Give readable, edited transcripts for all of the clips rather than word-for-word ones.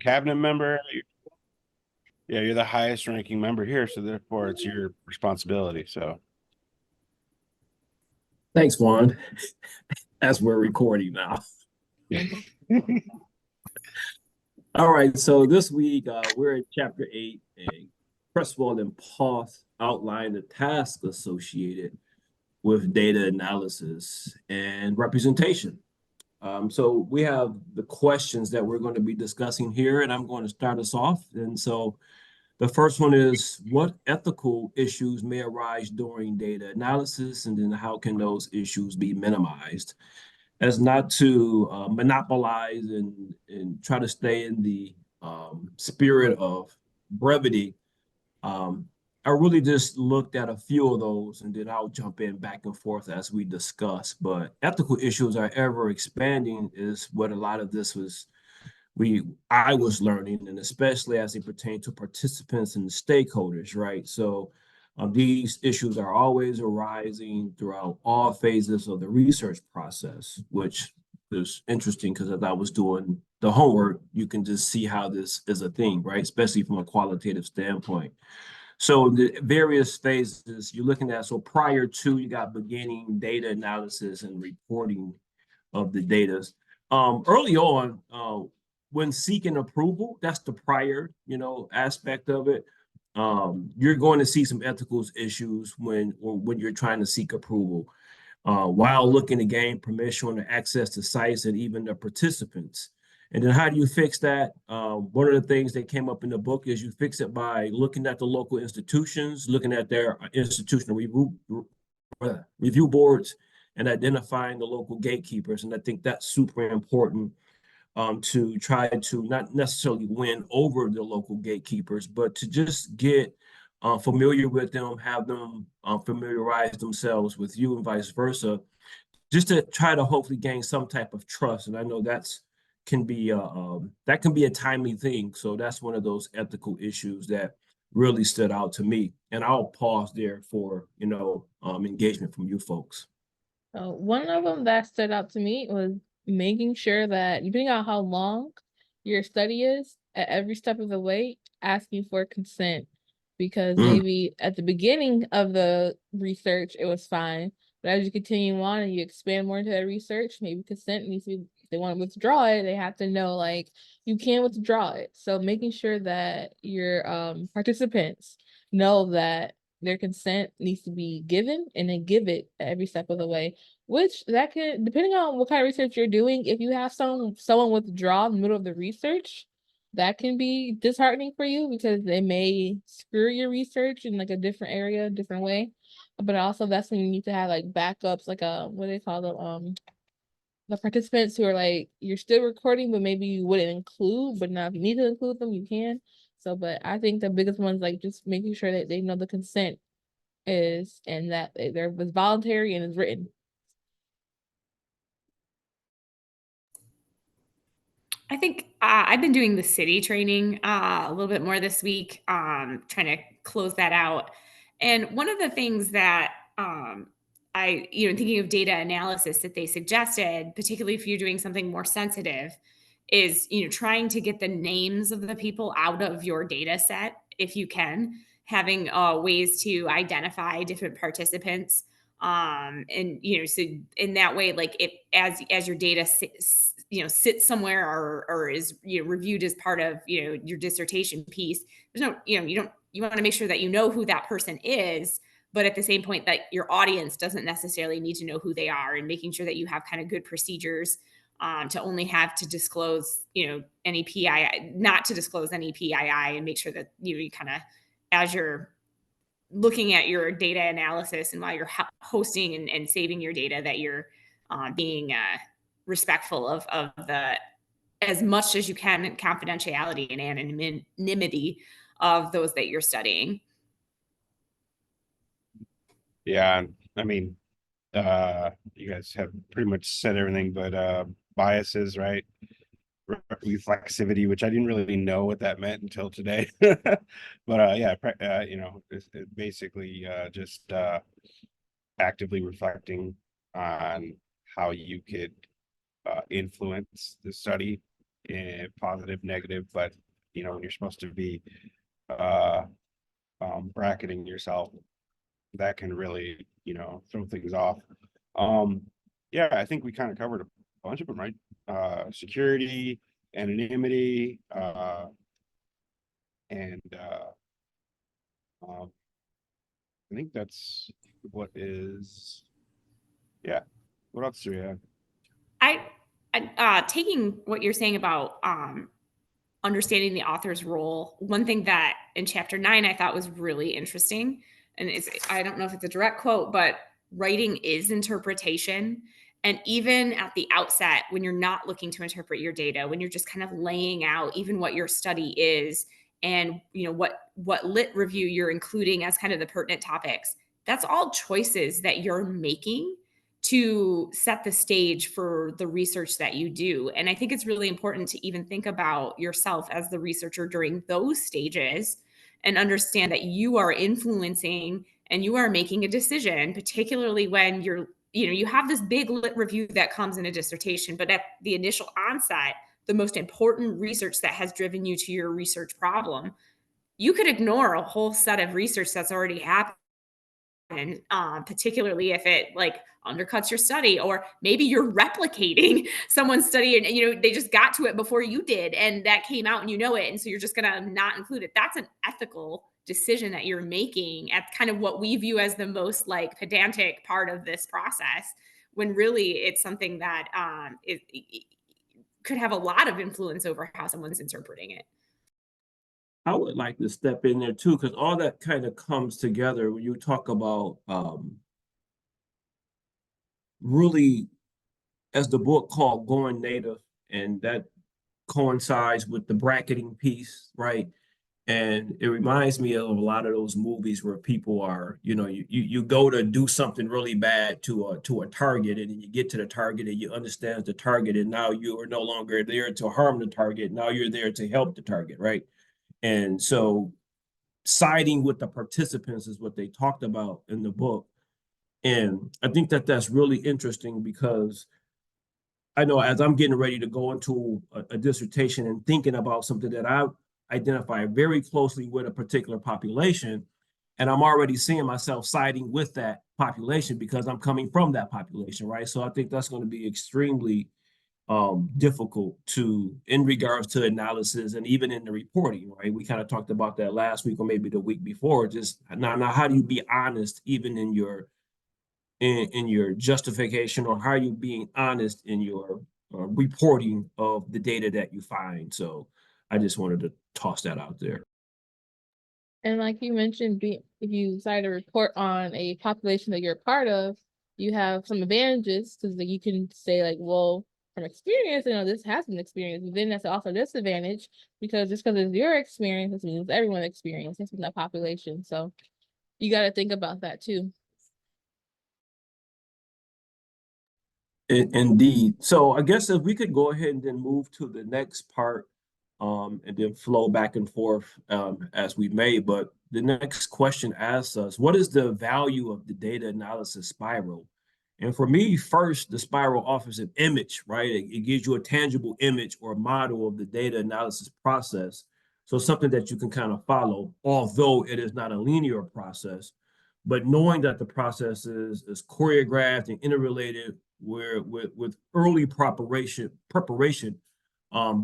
cabinet member. Yeah, you're the highest ranking member here, so therefore it's your responsibility. So Thanks, Juan. As we're recording now. All right, so this week we're in chapter 8, and Cresswell and Poth outline the tasks associated with data analysis and representation. So we have the questions that we're going to be discussing here, and I'm going to start us off. And so the first one is, what ethical issues may arise during data analysis, and then how can those issues be minimized? As not to monopolize and try to stay in the spirit of brevity, I really just looked at a few of those, and then I'll jump in back and forth as we discuss. But ethical issues are ever expanding is what a lot of this was I was learning, and especially as it pertains to participants and stakeholders, right? So these issues are always arising throughout all phases of the research process, which is interesting because as I was doing the homework, you can just see how this is a thing, right? Especially from a qualitative standpoint. So the various phases you're looking at, so prior to, you got beginning data analysis and reporting of the data. Early on, when seeking approval, that's the prior, aspect of it. You're going to see some ethical issues when you're trying to seek approval, while looking to gain permission to access to sites and even the participants. And then how do you fix that? One of the things that came up in the book is you fix it by looking at the local institutions, looking at their institutional review boards, and identifying the local gatekeepers. And I think that's super important, to try to not necessarily win over the local gatekeepers, but to just get familiar with them, have them familiarize themselves with you and vice versa, just to try to hopefully gain some type of trust. And I know that can be a timely thing. So that's one of those ethical issues that really stood out to me. And I'll pause there for engagement from you folks. One of them that stood out to me was making sure that, depending on how long your study is, at every step of the way, asking for consent. Because maybe at the beginning of the research, it was fine. But as you continue on and you expand more into that research, maybe consent needs to be, if they want to withdraw it, they have to know, like, you can withdraw it. So making sure that your participants know that their consent needs to be given, and then give it at every step of the way. Which that can, depending on what kind of research you're doing, if you have someone withdraw in the middle of the research, that can be disheartening for you because they may screw your research in like a different area, different way. But also that's when you need to have like backups, like what do they call the participants who are like, you're still recording, but maybe you wouldn't include, but now if you need to include them, you can. So, but I think the biggest one is like just making sure that they know the consent is, and that there was voluntary and is written. I think I've been doing the city training a little bit more this week, trying to close that out. And one of the things that thinking of data analysis that they suggested, particularly if you're doing something more sensitive, is, trying to get the names of the people out of your data set if you can, having ways to identify different participants. And, so in that way, like if, as your data sits somewhere or is reviewed as part of your dissertation piece, there's no you want to make sure that you know who that person is, but at the same point that your audience doesn't necessarily need to know who they are, and making sure that you have kind of good procedures to only have to disclose any PII, not to disclose any PII, and make sure that you kind of, as you're looking at your data analysis and while you're hosting and saving your data, that you're being respectful of the, as much as you can, confidentiality and anonymity of those that you're studying. Yeah, I mean, you guys have pretty much said everything, but biases, right? Reflexivity, which I didn't really know what that meant until today. But yeah, it's basically just actively reflecting on how you could influence the study positive, negative, but when you're supposed to be bracketing yourself, that can really, throw things off. Yeah, I think we kind of covered a bunch of them, right? Security, anonymity, and I think that's what is, yeah. What else do we have? Taking what you're saying about understanding the author's role, one thing that in chapter 9 I thought was really interesting, and I don't know if it's a direct quote, but writing is interpretation. And even at the outset, when you're not looking to interpret your data, when you're just kind of laying out even what your study is, and what lit review you're including as kind of the pertinent topics, that's all choices that you're making to set the stage for the research that you do. And I think it's really important to even think about yourself as the researcher during those stages and understand that you are influencing and you are making a decision, particularly when you have this big lit review that comes in a dissertation, but at the initial onset, the most important research that has driven you to your research problem, you could ignore a whole set of research that's already happened, particularly if it like undercuts your study, or maybe you're replicating someone's study and they just got to it before you did and that came out and it, and so you're just gonna not include it. That's an ethical decision that you're making at kind of what we view as the most like pedantic part of this process, when really it's something that it could have a lot of influence over how someone's interpreting it. I would like to step in there too, because all that kind of comes together when you talk about really, as the book called Going Native, and that coincides with the bracketing piece, right? And it reminds me of a lot of those movies where people are, you go to do something really bad to a target, and then you get to the target and you understand the target, and now you are no longer there to harm the target. Now you're there to help the target, right? And so siding with the participants is what they talked about in the book. And I think that that's really interesting because I know as I'm getting ready to go into a dissertation and thinking about something that I identify very closely with a particular population, and I'm already seeing myself siding with that population because I'm coming from that population, right? So I think that's going to be extremely difficult in regards to analysis and even in the reporting, right? We kind of talked about that last week or maybe the week before. Just now, how do you be honest even in your justification, or how are you being honest in your reporting of the data that you find? So I just wanted to toss that out there. And like you mentioned, if you decide to report on a population that you're part of, you have some advantages because you can say like, well, from experience, this has been experienced. But then that's also a disadvantage because just because it's your experience, this means everyone's experience in that population. So you got to think about that too. Indeed. So I guess if we could go ahead and then move to the next part, and then flow back and forth as we may. But the next question asks us, what is the value of the data analysis spiral? And for me, first, the spiral offers an image, right? It gives you a tangible image or model of the data analysis process. So something that you can kind of follow, although it is not a linear process. But knowing that the process is choreographed and interrelated, with early preparation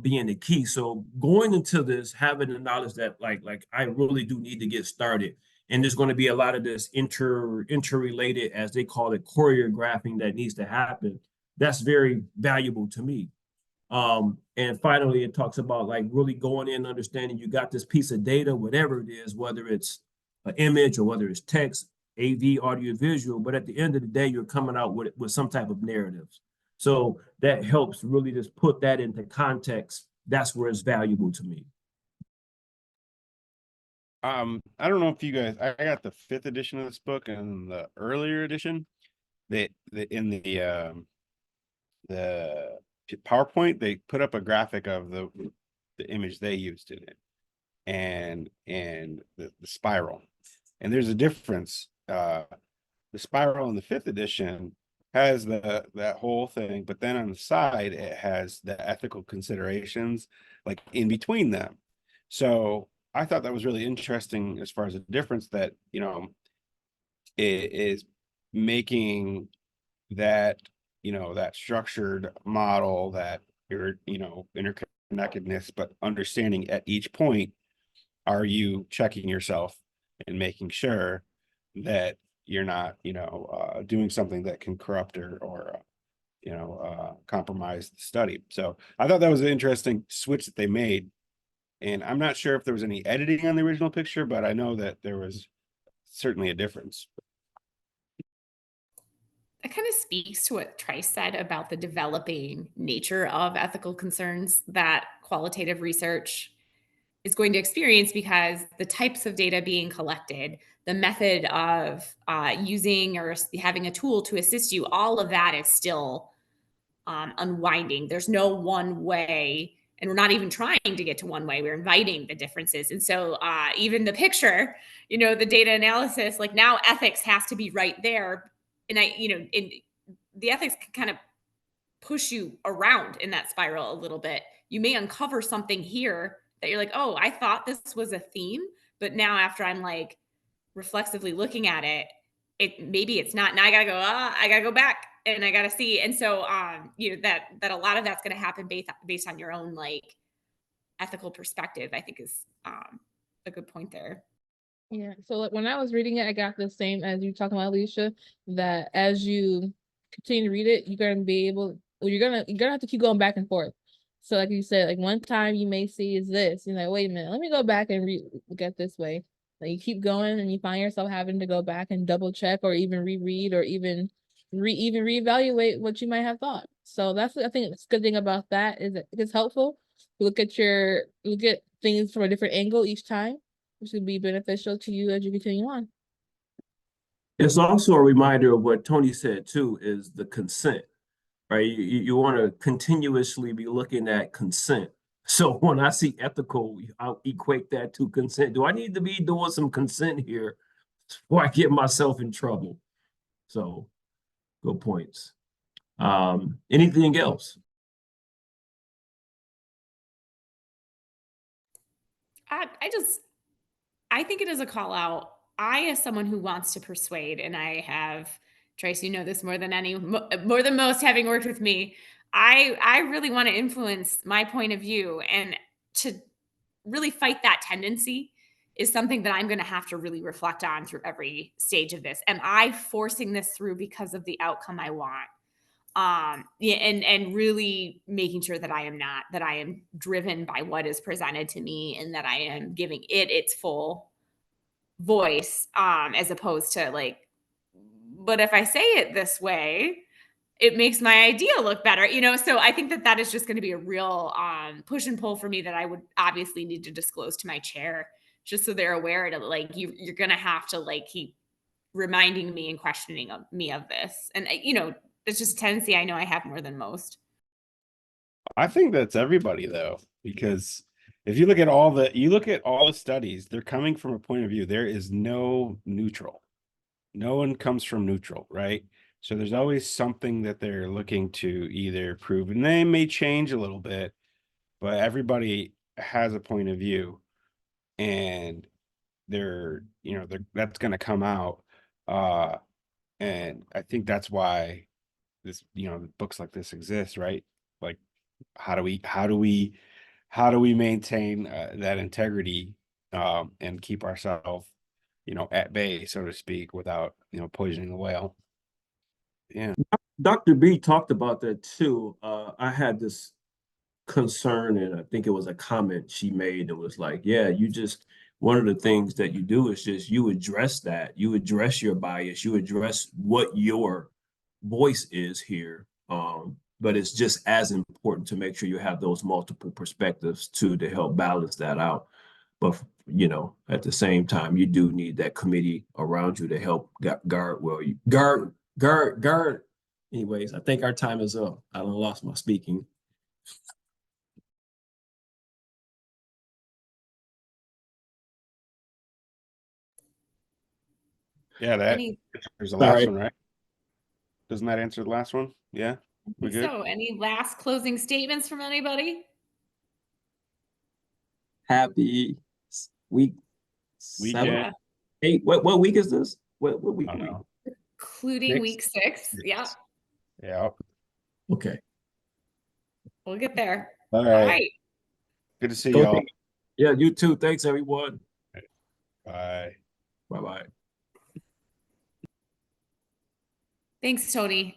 being the key. So going into this, having the knowledge that like I really do need to get started, and there's going to be a lot of this interrelated, as they call it, choreographing that needs to happen. That's very valuable to me. And finally, it talks about like really going in, understanding you got this piece of data, whatever it is, whether it's an image or whether it's text, AV, audio, visual, but at the end of the day, you're coming out with some type of narratives. So that helps really just put that into context. That's where it's valuable to me. I don't know if you guys, I got the 5th edition of this book and the earlier edition. In the PowerPoint, they put up a graphic of the image they used in it, and the spiral. And there's a difference. The spiral in the 5th edition has that whole thing, but then on the side it has the ethical considerations like in between them. So I thought that was really interesting as far as the difference that, it is making that, that structured model, that interconnectedness, but understanding at each point, are you checking yourself and making sure that you're not, doing something that can corrupt or compromise the study. So I thought that was an interesting switch that they made. And I'm not sure if there was any editing on the original picture, but I know that there was certainly a difference. That kind of speaks to what Trice said about the developing nature of ethical concerns that qualitative research is going to experience, because the types of data being collected, the method of using or having a tool to assist you, all of that is still unwinding. There's no one way, and we're not even trying to get to one way. We're inviting the differences. And so even the picture, the data analysis, like now ethics has to be right there. And the ethics can kind of push you around in that spiral a little bit. You may uncover something here that you're like, oh, I thought this was a theme, but now after I'm like reflexively looking at it, maybe it's not. Now I gotta go back and I gotta see. And so that a lot of that's gonna happen based on your own like ethical perspective, I think is a good point there. Yeah. So like, when I was reading it, I got the same as you talking about, Alicia, that as you continue to read it, you're gonna be able, well, you're gonna have to keep going back and forth. So like you said, like one time you may see is this, you're like, wait a minute, let me go back and look at this way. Like you keep going and you find yourself having to go back and double check or even reread or even reevaluate what you might have thought. So that's, I think it's a good thing about that is that it's helpful to look at things from a different angle each time, which would be beneficial to you as you continue on. It's also a reminder of what Toni said too, is the consent, right? You want to continuously be looking at consent. So when I see ethical, I'll equate that to consent. Do I need to be doing some consent here before I get myself in trouble? So good points. Anything else? I think it is a call out. I, as someone who wants to persuade, and I have, Trace, you know this more than more than most, having worked with me. I really want to influence my point of view, and to really fight that tendency is something that I'm going to have to really reflect on through every stage of this. Am I forcing this through because of the outcome I want? Yeah, and really making sure that I am driven by what is presented to me, and that I am giving it its full voice, as opposed to like, but if I say it this way, it makes my idea look better, so I think that is just going to be a real push and pull for me, that I would obviously need to disclose to my chair, just so they're aware that like you're going to have to like keep reminding me and questioning me of this. And it's just a tendency I know I have more than most. I think that's everybody though, because if you look at all the studies, they're coming from a point of view. There is no neutral. No one comes from neutral, right? So there's always something that they're looking to either prove, and they may change a little bit, but everybody has a point of view, and that's going to come out. Uh, and I think that's why this, books like this exist, right? Like, how do we maintain that integrity, and keep ourselves, at bay, so to speak, without, poisoning the whale. Yeah. Dr. B talked about that too. I had this concern, and I think it was a comment she made that was like, yeah, one of the things that you do is just you address your bias, you address what your voice is here. But it's just as important to make sure you have those multiple perspectives too, to help balance that out. But at the same time, you do need that committee around you to help guard. Well, you guard. Anyways, I think our time is up. I don't lost my speaking. Yeah, Any there's the All last right. one, right? Doesn't that answer the last one? Yeah, we good? So, any last closing statements from anybody? Happy week Weekend. 7, 8. What week is this? What week I are don't we? know. Including Six. week 6. Yeah, Yeah. Okay. we'll get there. All All right. right. Good to see Go y'all. take- Yeah, you too. Thanks, everyone. Bye. Bye-bye. Thanks, Toni.